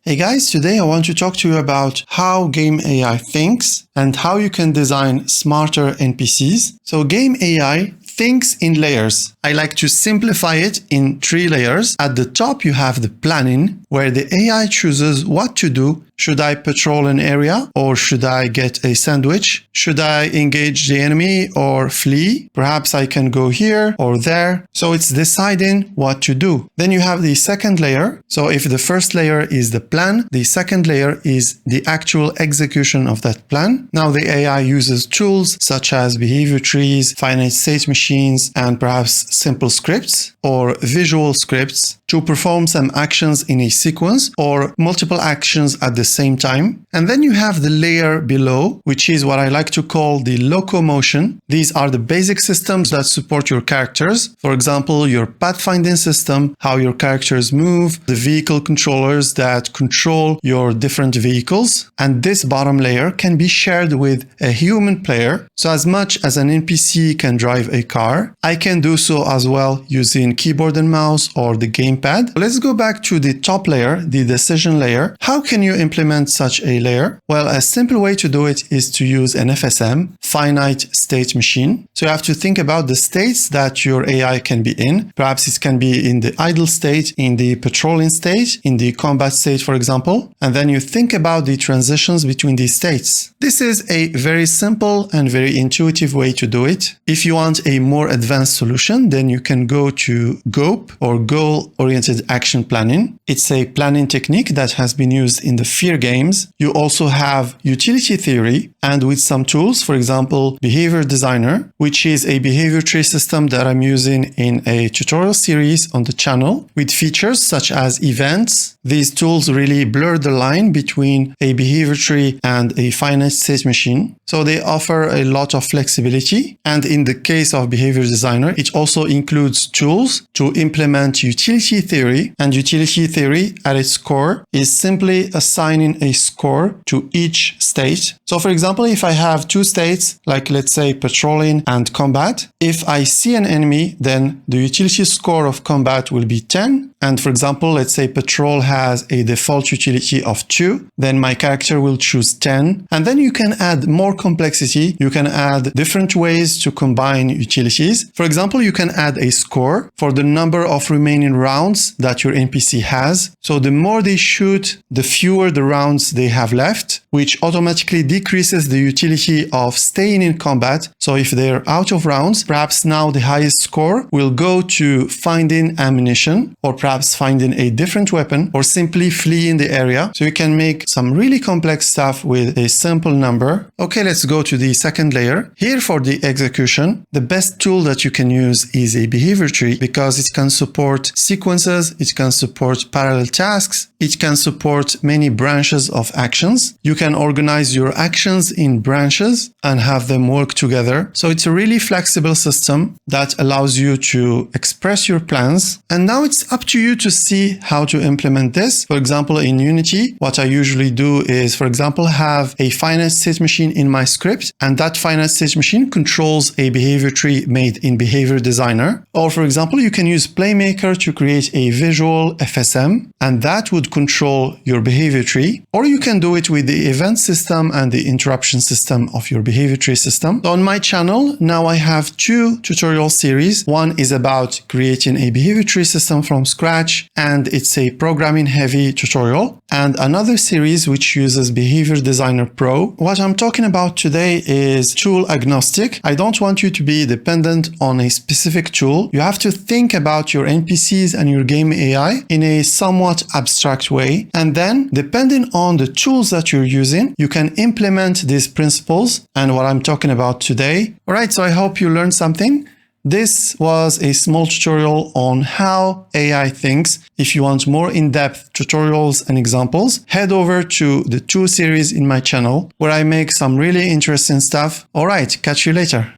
Hey guys, today I want to talk to you about how game AI thinks and how you can design smarter NPCs. So game AI thinks in layers. I like to simplify it in 3 layers. At the top, you have the planning, where the AI chooses what to do. Should I patrol an area or should I get a sandwich? Should I engage the enemy or flee? Perhaps I can go here or there. So it's deciding what to do. Then you have the second layer. So if the first layer is the plan, the second layer is the actual execution of that plan. Now the AI uses tools such as behavior trees, finite state machines, and perhaps simple scripts or visual scripts to perform some actions in a sequence or multiple actions at the same time. And then you have the layer below, which is what I like to call the locomotion. These are the basic systems that support your characters. For example, your pathfinding system, how your characters move, the vehicle controllers that control your different vehicles. And this bottom layer can be shared with a human player. So as much as an NPC can drive a car, I can do so as well using keyboard and mouse or the gamepad. Let's go back to the top layer, the decision layer. How can you implement such a layer? Well, a simple way to do it is to use an FSM, finite state machine. So you have to think about the states that your AI can be in. Perhaps it can be in the idle state, in the patrolling state, in the combat state, for example. And then you think about the transitions between these states. This is a very simple and very intuitive way to do it. If you want a more advanced solution, then you can go to GOAP or Goal-Oriented Action Planning. It's a planning technique that has been used in the Fear games. You also have utility theory, and with some tools, for example, Behavior Designer, which is a behavior tree system that I'm using in a tutorial series on the channel with features such as events. These tools really blur the line between a behavior tree and a finite state machine. So they offer a lot of flexibility. And in the case of Behavior Designer, it also includes tools to implement utility theory. And utility theory at its core is simply assigning a score to each state. So for example, if I have 2 states, like let's say patrolling and combat, if I see an enemy, then the utility score of combat will be 10. And for example, let's say patrol has a default utility of 2, then my character will choose 10. And then you can add more complexity. You can add different ways to combine utilities. For example, you can add a score for the number of remaining rounds that your NPC has. So the more they shoot, the fewer the rounds they have left, which automatically decreases the utility of staying in combat. So if they're out of rounds, perhaps now the highest score will go to finding ammunition or perhaps finding a different weapon or simply fleeing the area. So you can make some really complex stuff with a simple number. Okay, let's go to the second layer. Here for the execution, the best tool that you can use is a behavior tree because it can support sequences, it can support parallel tasks, it can support many branches of actions. You can organize your actions in branches and have them work together. So it's a really flexible system that allows you to express your plans. And now it's up to you to see how to implement this. For example, in Unity, what I usually do is, for example, have a finite state machine in my script, and that finite state machine controls a behavior tree made in Behavior Designer. Or for example, you can use Playmaker to create a visual FSM, and that would control your behavior tree. Or you can do it with the event system and the interruption system of your behavior tree system. So on my channel, now I have 2 tutorial series. One is about creating a behavior tree system from scratch, and it's a programming heavy tutorial. And another series which uses Behavior Designer Pro. What I'm talking about today is tool agnostic. I don't want you to be dependent on a specific tool. You have to think about your NPCs and your game AI in a somewhat abstract way. And then, depending on the tools that you're using, you can implement these principles and what I'm talking about today. All right, so I hope you learned something. This was a small tutorial on how AI thinks. If you want more in-depth tutorials and examples, head over to the 2 series in my channel where I make some really interesting stuff. All right, catch you later.